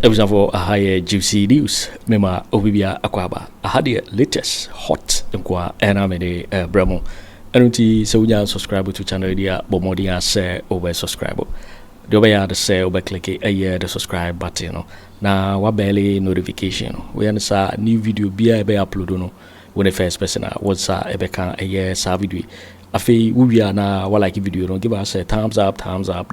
Episode for a higher juicy news. Mema Obibia Akwaba. I had the latest hot nkwa enamede bremo. Anunti so you subscribe to channel dia bomodia say over subscribe. The way the say over click the subscribe button no. Na wa barely notification. We understand new video be upload no. When the first person what's ebe kan sa video. Afi we are na wa like video no give us a thumbs up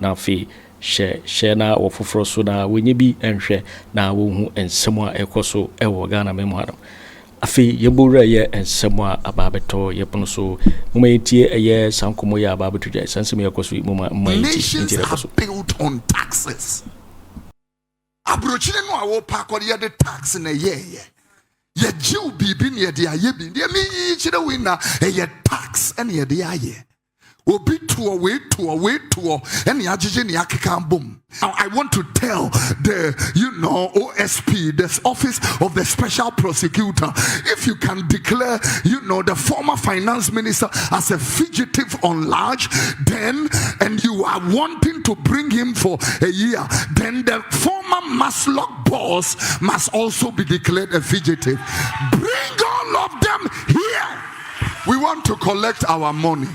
na fi share na or for so na when you be and share na wo and someone ekoso e wo Ghana memo adam afi yebura ye and someone ababeto yepono so mumetie eye sankomo ya ababeto jai sansem yekoso nations are built on taxes. Abrochine no awo pa kwode the tax na ye jiw bibi ne de aye bi de mi chire wina eye tax and ye de aye obi to and yajije ni akeka bom. Now I want to tell the OSP, the office of the special prosecutor, if you can declare the former finance minister as a fugitive on large, then and you are wanting to bring him for a year, then the former Maslock boss must also be declared a fugitive. Bring all of them here. We want to collect our money.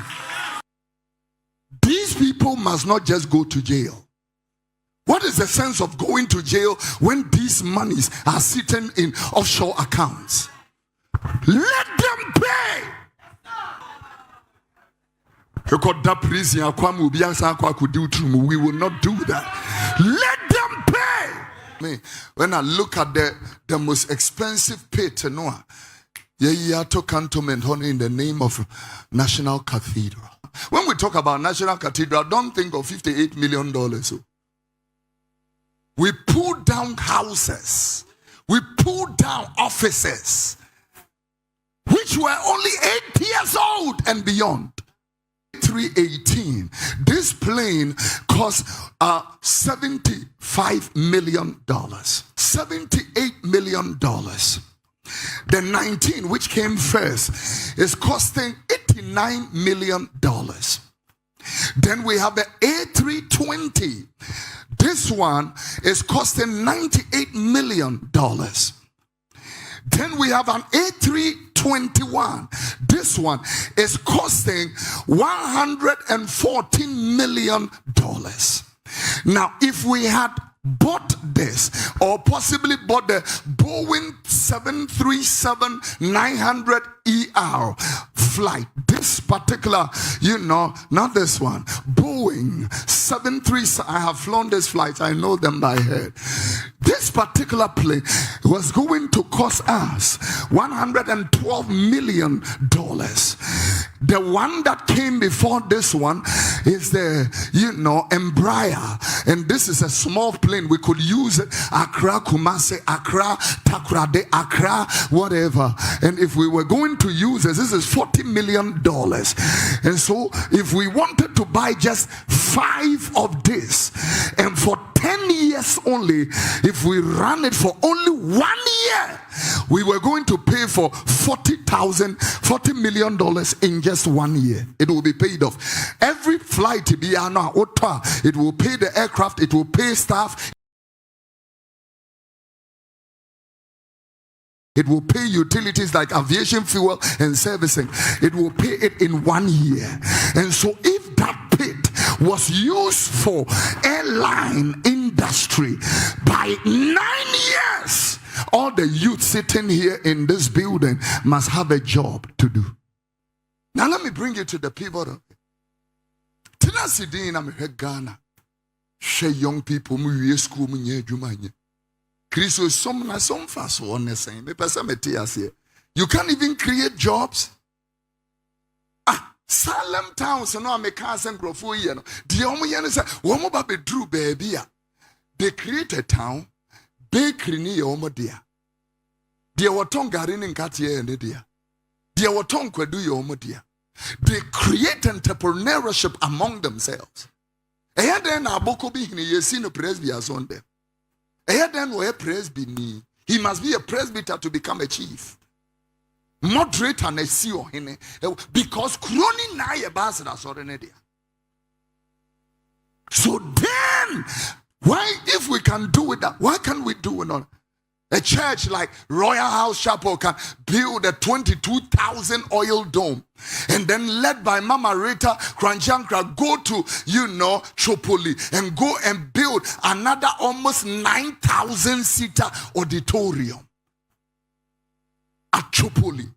These people must not just go to jail. What is the sense of going to jail when these monies are sitting in offshore accounts? Let them pay. We will not do that. Let them pay. When I look at the most expensive pay to Noah, Ato cantonment in the name of National Cathedral. When we talk about National Cathedral, don't think of $58 million. We pulled down houses. We pulled down offices, which were only 8 years old and beyond. 318. This plane cost $75 million. $78 million. The 19, which came first, is costing $89 million. Then we have the A320. This one is costing $98 million. Then we have an A321. This one is costing $114 million. Now, if we had bought this or possibly bought the Boeing 737-900ER flight, this particular, not this one, Boeing 737, I have flown this flight, I know them by head. This particular plane was going to cost us $112 million. The one that came before this one is the, Embraer, and this is a small plane. We could use it, Accra, Kumasi, Accra, Takrade, Accra, whatever. And if we were going to use this is $40 million. And so if we wanted to buy just 5 of this, and for 10 years only, if we ran it for only 1 year, we were going to pay for $40 million in just 1 year. It will be paid off. Every flight, it will pay the aircraft, it will pay staff, it will pay utilities like aviation fuel and servicing. It will pay it in 1 year. And so if that pit was used for airline industry by 9 years, all the youth sitting here in this building must have a job to do. Now let me bring you to the pivot of it. Tina Ghana. She young people mu school mu nye adwuma nye. Kristo some fast on the same. You can't even create jobs. Salem town so no make cars and grow for you. The only say woman baby drew baby. They create a town, bakery ni omo dia. Dia waton garin in katie and dia. Dia waton kwedu omo dia. They create entrepreneurship among themselves. And then aboko bi hini yesi no presbyters on them. And then we presby. He must be a presbyter to become a chief. Moderate and a CEO because crony na ye basada sorenedia. So then, why, if we can do it, why can't we do will not. A church like Royal House Chapel can build a 22,000 oil dome and then led by Mama Rita Kranchankra go to, Tripoli and go and build another almost 9,000 seater auditorium at Tripoli.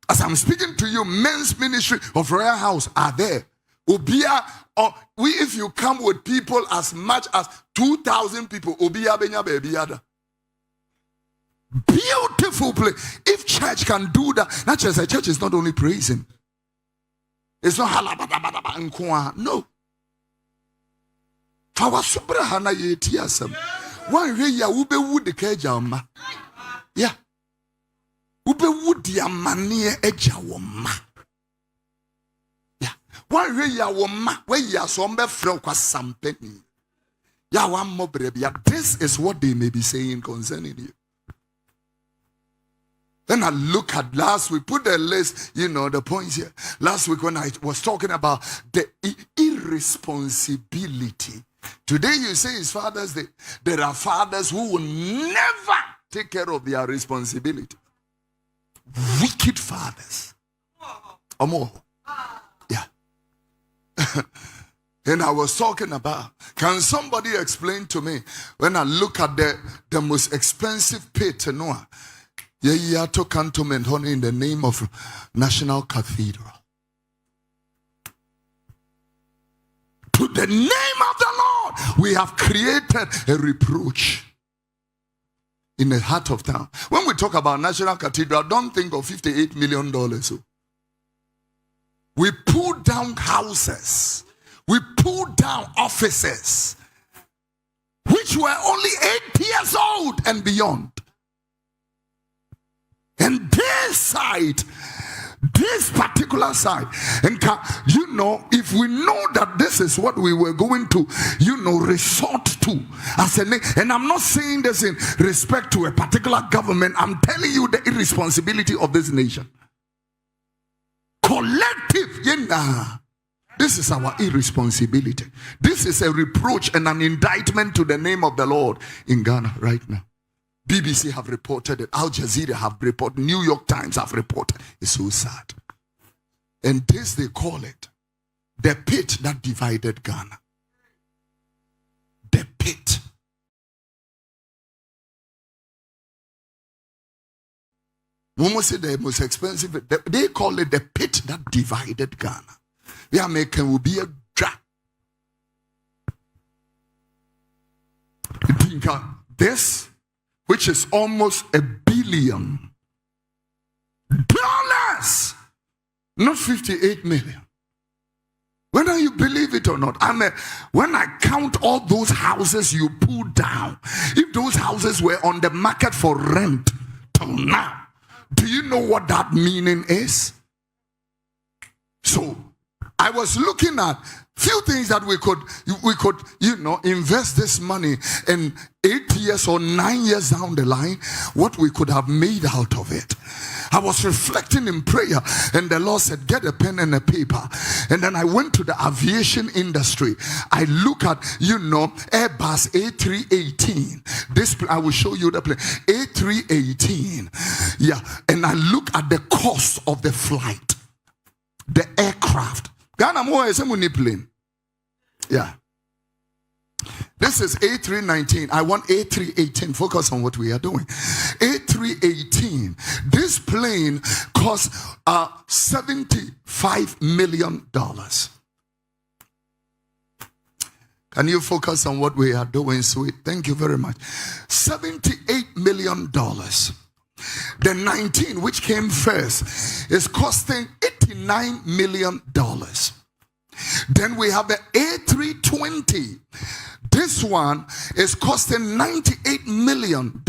As I'm speaking to you, men's ministry of Royal House are there. Obia, if you come with people as much as 2,000 people, Obia Benya Bebiada. Beautiful place. If church can do that, not just a church is not only praising. It's not halabadabadaba and kwa. No. Fawasubra hana yetiasam. One re ya ube wood the kejama. Yeah. Ube wood ya manie ejawoma. Yeah. One re ya woma where ya sombe fro kwa sampeni. Ya one more baby. This is what they may be saying concerning you. Then I look at last week, put the list, the points here. Last week when I was talking about the irresponsibility. Today you say it's Father's Day. There are fathers who will never take care of their responsibility. Wicked fathers. Or more. Yeah. And I was talking about, can somebody explain to me, when I look at the most expensive pit in Noah, Yato Cantonment in the name of National Cathedral. To the name of the Lord, we have created a reproach in the heart of town. When we talk about National Cathedral, don't think of $58 million. We pulled down houses. We pulled down offices, which were only 8 years old and beyond. And this particular side, and if we know that this is what we were going to, resort to as a nation, and I'm not saying this in respect to a particular government, I'm telling you the irresponsibility of this nation. Collective, this is our irresponsibility. This is a reproach and an indictment to the name of the Lord in Ghana right now. BBC have reported it. Al Jazeera have reported. New York Times have reported. It's so sad. And this they call it the pit that divided Ghana. The pit. When we say the most expensive, they call it the pit that divided Ghana. The American will be a drag. This, which is almost $1 billion, not 58 million. Whether you believe it or not, when I count all those houses you pulled down, if those houses were on the market for rent till now, do you know what that meaning is? So I was looking at few things that we could invest this money in 8 years or 9 years down the line, what we could have made out of it. I was reflecting in prayer, and the Lord said, get a pen and a paper. And then I went to the aviation industry. I look at, Airbus A318. This, I will show you the plane. A318. Yeah. And I look at the cost of the flight, the aircraft. Ghana more is a plane. Yeah. This is A319. I want A318. Focus on what we are doing. A318. This plane costs $75 million. Can you focus on what we are doing, sweet? Thank you very much. $78 million. The 19, which came first, is costing $89 million. Then we have the A320. This one is costing $98 million.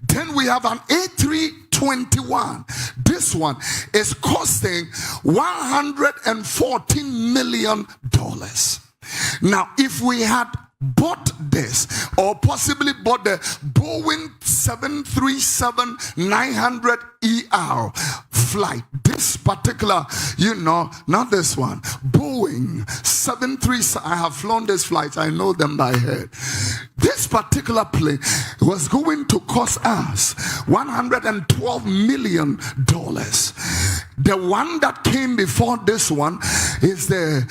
Then we have an A321. This one is costing $114 million. Now, if we had bought this, or possibly bought the Boeing 737-900ER flight, this particular, not this one, Boeing 737, I have flown this flight, I know them by head. This this particular plane was going to cost us $112 million. The one that came before this one is the,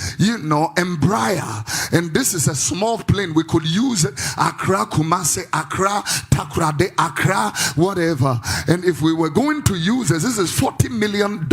Embraer. And this is a small plane. We could use it. Accra, Kumasi, Accra, Takoradi, Accra, whatever. And if we were going to use this is $40 million.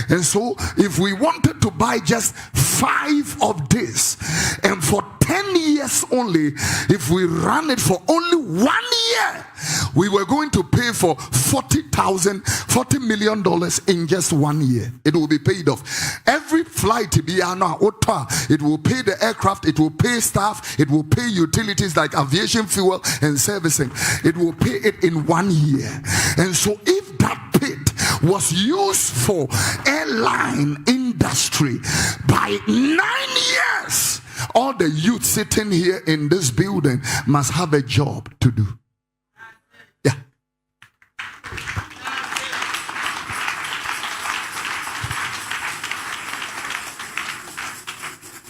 And so if we wanted to buy just 5 of this, and for 10 years only, if we run it for only 1 year, we were going to pay for $40 million in just 1 year. It will be paid off. Every flight, it will pay the aircraft, it will pay staff, it will pay utilities like aviation fuel and servicing. It will pay it in 1 year. And so if that pit was used for airline industry by 9 years, all the youth sitting here in this building must have a job to do. Yeah.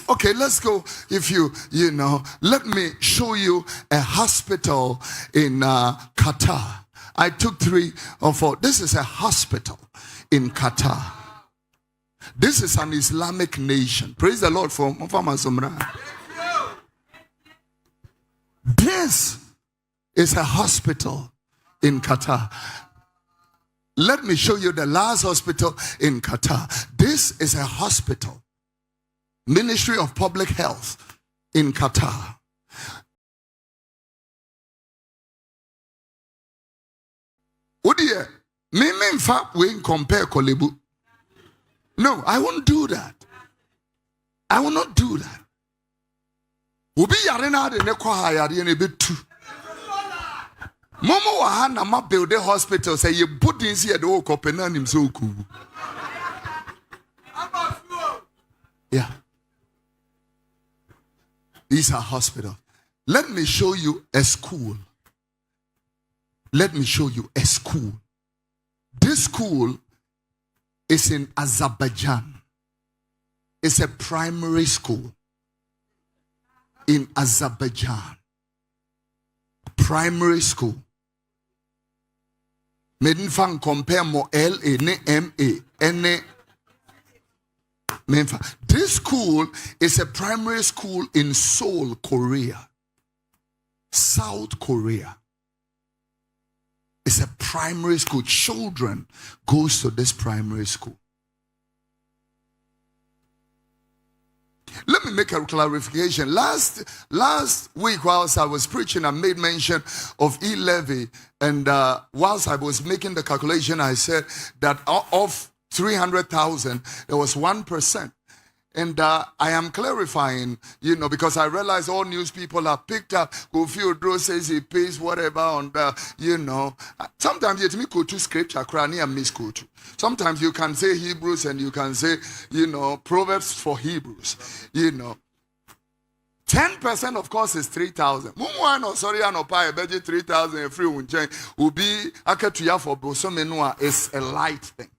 Okay, let's go. If let me show you a hospital in Qatar. I took 3 or 4. This is a hospital in Qatar. This is an Islamic nation. Praise the Lord for Masumra. This is a hospital in Qatar. Let me show you the last hospital in Qatar. This is a hospital. Ministry of Public Health in Qatar. In fact, we compare Kolebu. No, I won't do that. I will not do that. Ubi yarena de neko hayari ne betu. Momo wahana ma build a hospital say you put in here the Kwabena Agyapong. Yeah. These are hospitals. Let me show you a school. Let me show you a school. This school is in Azerbaijan. It's a primary school in Azerbaijan. Primary school. Medinfang compare mo LA. This school is a primary school in Seoul, Korea. South Korea. It's a primary school. Children goes to this primary school. Let me make a clarification. Last week, whilst I was preaching, I made mention of e-levy, and whilst I was making the calculation, I said that of 300,000, there was 1%. And I am clarifying, because I realize all news people are picked up. Kofi Oduro says he pays whatever on the, Sometimes you me go to scripture, crani and miss go to. Sometimes you can say Hebrews and you can say, Proverbs for Hebrews, 10% of course is 3,000. Mumuano sorry ano pa budget 3,000 free unchen ubi akatuya for bosomenua is a light thing.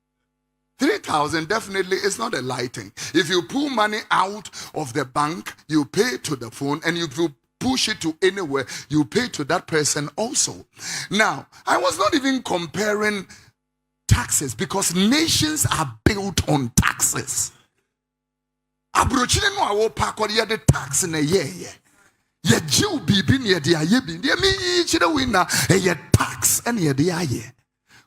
3,000 definitely is not a light thing. If you pull money out of the bank, you pay to the phone, and if you push it to anywhere, you pay to that person also. Now, I was not even comparing taxes because nations are built on taxes. Abrochine no awo pa kwa the tax in a year. Ye Jew bibi ne de aye bi. De me chire winna ye tax and ye de aye.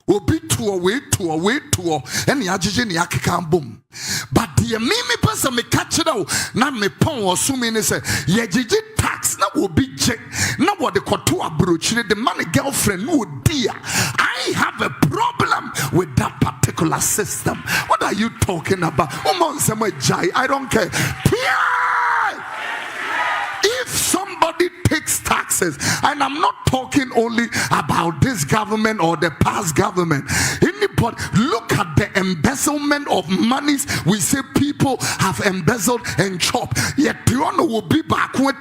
Obi to and yajije ni akeka bom. But the me person me catch it out na me pon wo so me ne say ye jije tax na obi je na what the kwato abrochire the man girlfriend no dia. I have a problem with that particular system. What are you talking about? Jáil, I don't care. If somebody takes taxes, and I'm not talking only about this government or the past government, anybody look at the embezzlement of monies we say people have embezzled and chopped. Yet you honor will be back when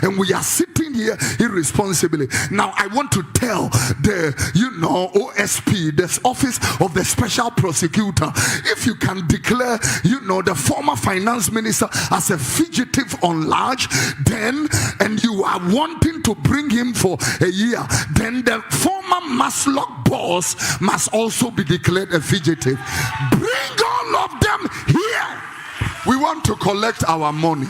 and we are sitting here irresponsibly. Now I want to tell the OSP, the office of the special prosecutor, if you can declare the former finance minister as a fugitive on large, then and you are wanting to bring him for a year, then the former Maslock boss must also be declared a fugitive. Bring all of them here. We want to collect our money.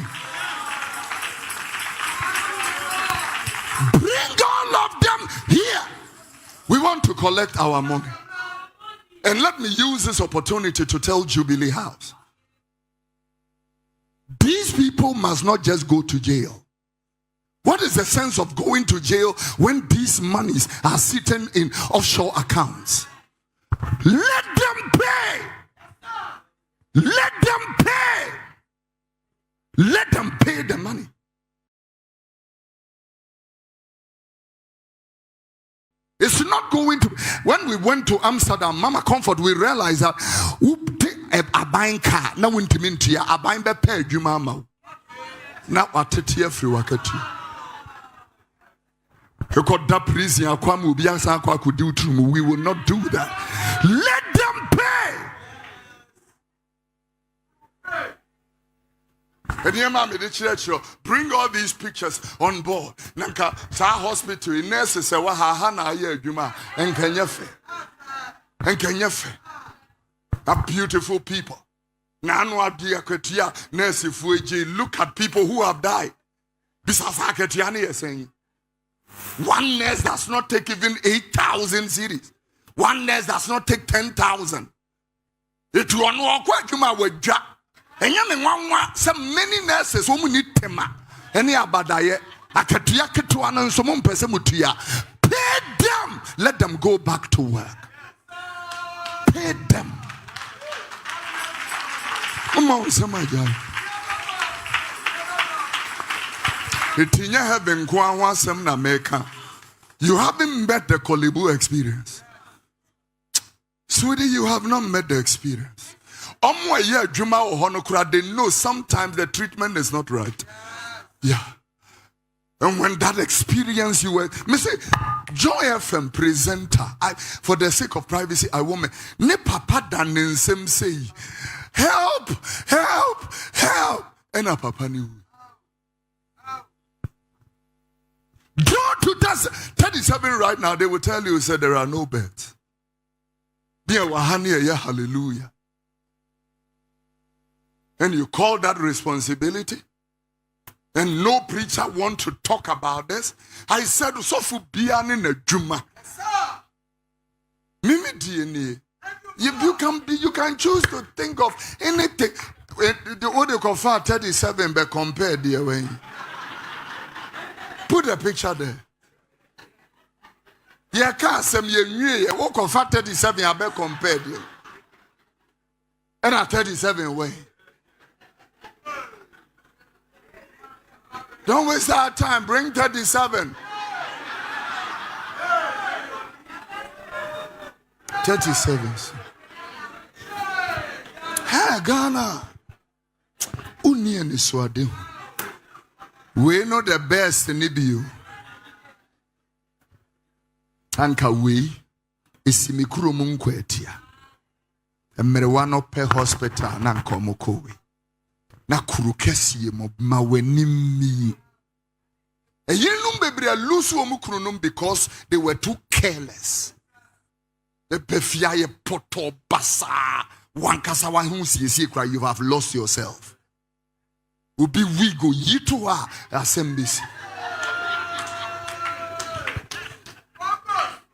Bring all of them here. We want to collect our money. And let me use this opportunity to tell Jubilee House, these people must not just go to jail. What is the sense of going to jail when these monies are sitting in offshore accounts? Let them pay. Let them pay. Let them pay the money. It's not going to. When we went to Amsterdam, Mama Comfort, we realized that a buying car. Now we a buying be paid you mama. Now what tetia free wakati. You got that prison. We will not do that. Let them pay. Bring all these pictures on board. Nanka sa hospital nurses say wa ha na ye adwuma enkanyefe. That beautiful people. Nanu adia kwetia nurse fueji. Look at people who have died. This is aketiani saying. One nurse does not take even 8,000 series. One nurse does not take 10,000. It will not quite you my wage. And some many nurses who need tema. Any abadaye. Akatia ketuana and some pesemutia. Pay them. Let them go back to work. Pay them. Come on, somebody. Heaven, you haven't met the Kolibu experience. Sweetie, you have not met the experience. They know sometimes the treatment is not right. Yeah. And when that experience you were, me say, Joy FM presenter, for the sake of privacy, I want me, ne papa dan say, help, help, help. And a papa knew. Go to that 37 right now, they will tell you, said there are no beds. Dear Wahania, yeah, hallelujah. And you call that responsibility? And no preacher want to talk about this. I said, Sofu bian in a juma. Mimi DNA. You can choose to think of anything. The audio confirm 37 but compare the way. Put a picture there. You can't say you walk on 37 I bet compared. And at 37 way. Don't waste our time. Bring 37. 37. Hey, Ghana. Uni and Swadi. We know the best in you. Anka we is Simikuro Munkwetia. A Merewano pe hospital nanko mokowe. Na kurukesi mo mawenimi. A yenum bebria lusu omukrunum because they were too careless. The pefiaye poto basa wankasa wanhusi cry you have lost yourself. Ubi wigo yitwa asembisi.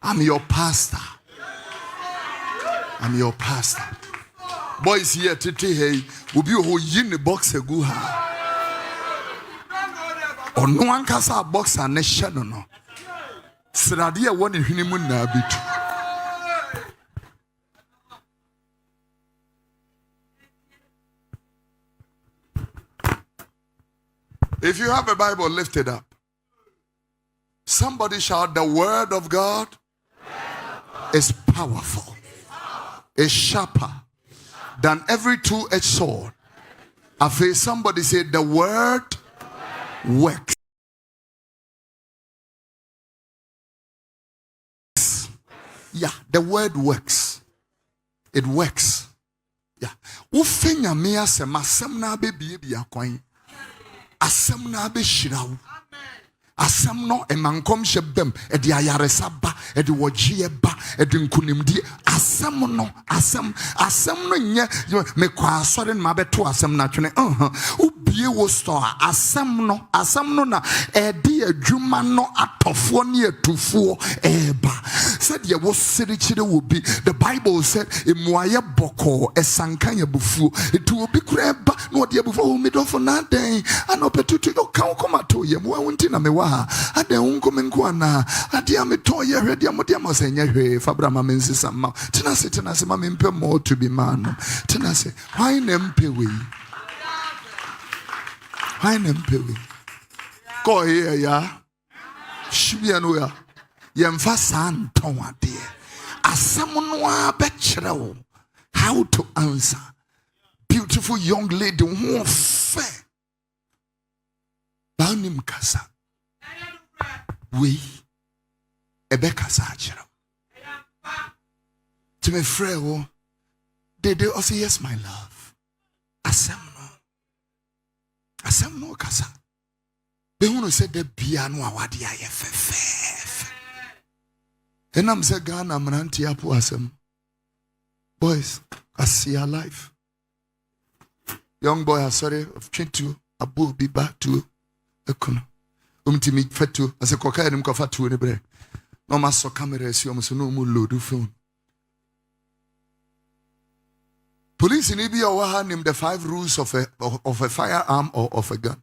I'm your pastor. I'm your pastor. Boys here today, hey, will be who yin the box a go ha. Or no one can say box and a shadow no. Sradia one in honeymoon na bit. If you have a Bible, lift it up. Somebody shout, the word of God is powerful, is sharper than every two-edged sword, After somebody said the word works. Yeah, the word works. It works. Yeah. Ufenya me asem na be bie akwan. Asem na be shirawo. Asem no emankom hyebem e de ayaresa ba e de wogye ba e de nkunimdi asem no nye me kwa asore na beto asem na twene ubie wo store asem no na e de adwuma no atofo ne atufuo eba said ye wo siri chire wo bi. The Bible said emuaye boko esankan yabufuo etu obi kura eba no de abufuo me do for na den anopetutu yo kan komato ye mo wonti na me wa ade unko menko ana ade ameto ye hwede amode amasenya hwe fabra ma mensisa ma tenase ma mempe mo to be man tenase why nempe we go here ya shibia no ya yemfa san ton ade asem no abekere wo how to answer. Beautiful young lady who fair banim kasa we ebeka sajero to me friend they also yes my love asem no kasa they want to say the bia no awade aye fefe enam say Ghana mranti apo asem boys I see your life young boy asare of 22 abu be back to ekono umtimi fetu ase koka enim kofa tu ne bre no ma so camera esi so no mu load phone. Police in Libya were named the 5 rules of a firearm or of a gun.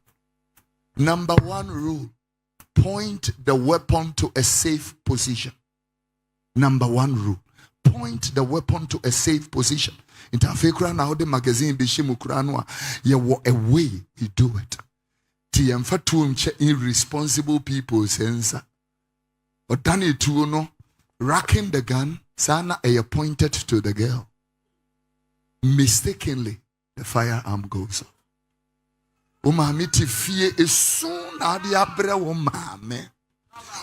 Number 1 rule: point the weapon to a safe position. Number 1 rule: point the weapon to a safe position. In Tafekra now the magazine Bishimukranwa, you a way you do it. Tiemfa tuumche irresponsible people sensa. Or Danny Tuno racking the gun, sana a pointed to the girl. Mistakenly, the firearm goes off. Umamiti fear is soon adia bre umame.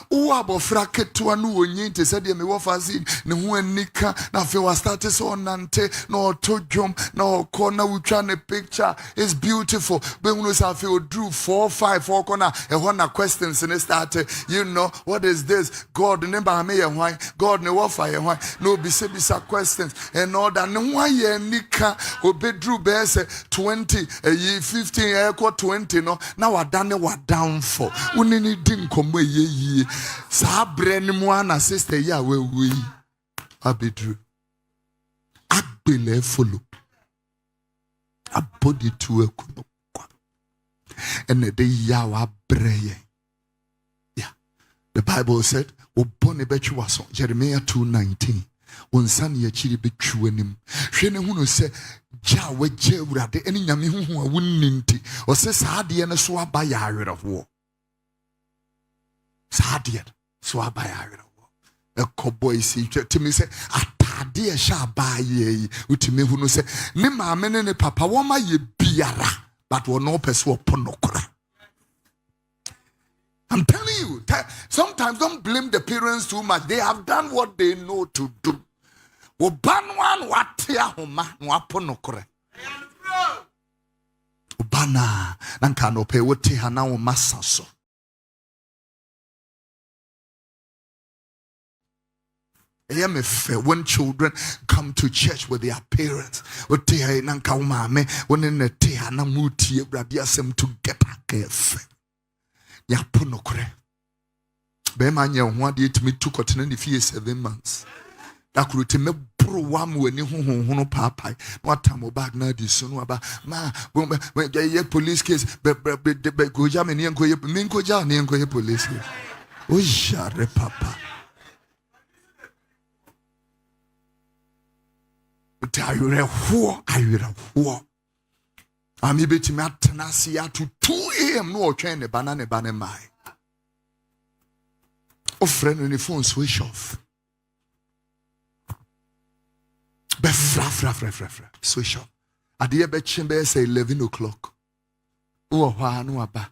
Uabofra ketua nu onyinte said me wofazi ne ho anika na fe was started so nante no tojom na corner utwa ne picture is beautiful be unu sa fe odru 4 corner e ho na questions ne start you know what is this God remember me ye hwan God ne wofa ye hwan no bisa questions and all that ne ho aye anika obedru be se 20 15 equal 20 no na wadane wadanfo unini din komo ye Sabre ni mwana sister ya we abedru agbele follow abodi tu ekuno ene de ya wa breye. Yeah, the Bible said obone betwi waso Jeremiah 2:19 onsan ye chiri betwi anim hwene hunu se ja we je urade eni nyame huhu a wonninti o se saade ne so aba ya awerefo Sadiet, so I buy a cowboy see to me say, Atade shall buy ye, which me who say, Nima mene papa wama ye biara, but will no pursue ponokra. I'm telling you, sometimes don't blame the parents too much. They have done what they know to do. Ubanwan watia homa no ponokra. Ubana nankano pe wote hana o masaso. When children come to church with their parents, when in the Tehana Muti, Radiasem to get a Yapunokre. Bemania wanted me to continue for 7 months. That could me bro one when you no papa. What time about now? This soon about ma when police case, but go jam and go minko jam and go police. Oh, share papa. Are you a who? I'm able to make Tanasia to 2 a.m. no train the banana my. Oh, friend, when the phone switch off. Be fra switch off. Adeɛ bɛkye say 11 o'clock. Wo hɔ no aba.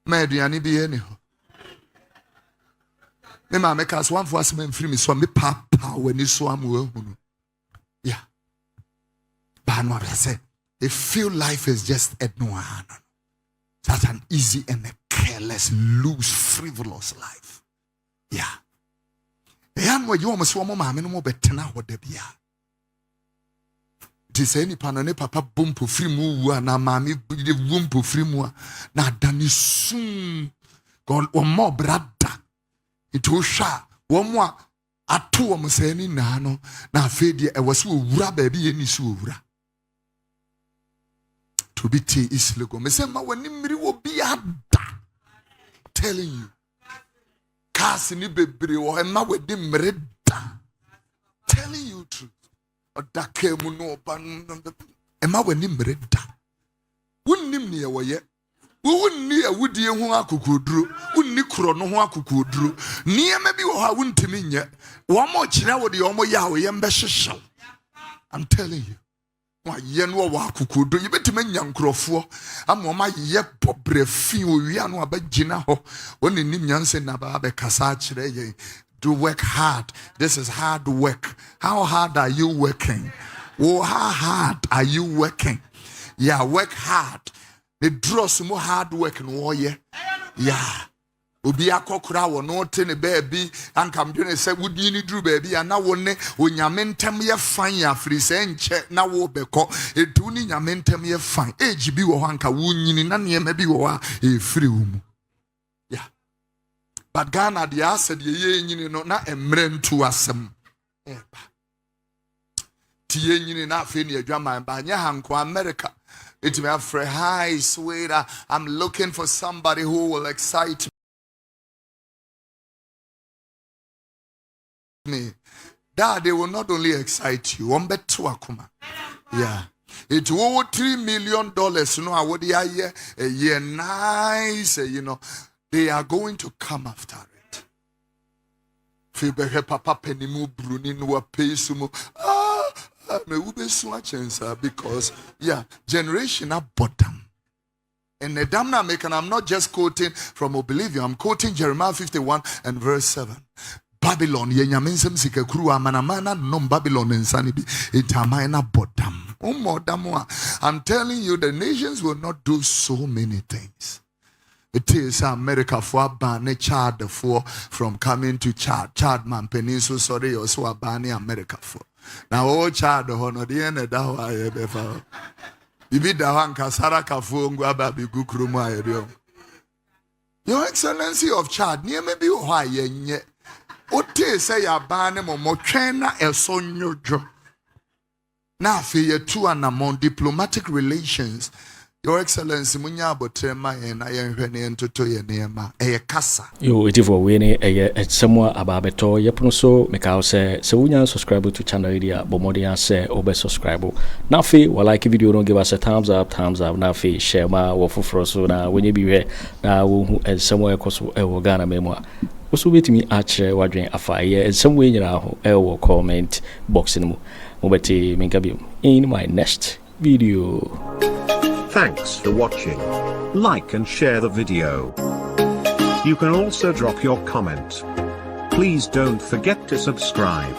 Ma aduane bi ene ho. Me ma make us one for us men free me so me papa when you so am we hunu. Yeah. But no I say they feel life is just ednoan. That's an easy and a careless, loose, frivolous life. Yeah. And what you almost want my no better now what they be. It is any panone papa boom po free mu na mami boom po free mu na dani soon God or more brother. It was sha one more Ato Forson nano na fedi e was wura baby any sura. To be tea is logo. Me say ma wani miri wo bi ada. Telling you. Kasi ni bebre wo ma wedi mreda. Telling you truth. Odake mu no ban e ma wani mreda. Wonnim ne wo ye. Wonni awudie ho akokoduro. Wonni kro no ho akokoduro. Niema bi wo ha wontimi nye. Wo mo kire wo de wo mo ya wo ye mbe hyehyew. I'm telling you. Wa yen wo wa kukudo yebetime nyankrofo amoma ye bobrefin owia no abagina ho woni nim nyanse na ba be kasa kire ye do work hard. This is hard work. How hard are you working? Oh, how hard are you working? Yeah, work hard. The draw some hard work in war ye. Yeah. Obi akokura wo no te ne baby ankam dwene se wudi ni dru baby ana wo ne onyamentem ye fan ya firi se nche na wo beko edu ni nyamentem ye fan age bi wo ho anka wo nyini na ne ma bi wo a e firi wo mu. Yeah. But Ghana the asset ye nyini no na emre ntu asem eba ti ye nyini na afi ne adwaman ba nya hanko America. It me afre hi sweetheart, I'm looking for somebody who will excite me. That they will not only excite you, one bet to akuma. Yeah. It will $3 million. You know, I would a year nice, you know. They are going to come after it. Fibe papa penimu bruni no pesumu. Me ube swachensa because yeah, generation are bottom. And the damn na make, and I'm not just quoting from Oblivion, I'm quoting Jeremiah 51 and verse 7. Babylon, ye nyamensem sike kuru amanamana nom Babylon insani bi itamina bottom. I'm telling you, the nations will not do so many things. It is America for ban Chad for from coming to Chad man peninsula sorry or so abani America for. Now all Chad hono the end da wa ye befa. Bibi da wan kasara kafo ngwa ba bi gukuru mu ayero. Your Excellency of Chad, near maybe why ye Ote say ya bane mo twena esonyojo. Na fe ye tu anamon diplomatic relations. Your Excellency munya abotrema ye na ye hwene entoto ye neema eye kasa. Yo etifo we ne eye semwa ababeto yepono so meka say se wunya subscribe to channel dia bomodi say obe subscribe. Na fe wa like video no give us a thumbs up na fe share ma wo foforo so na wenye bi hwe na wo hu semwa ekoso e wo Ghana memwa. Also wait me atchere wadwen afa ye in some way nyina ho e wo comment box ni mu mobeti mingabi in my next video. Thanks for watching. Like and share the video. You can also drop your comment. Please don't forget to subscribe.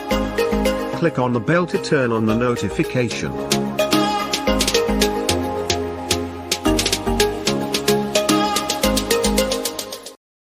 Click on the bell to turn on the notification.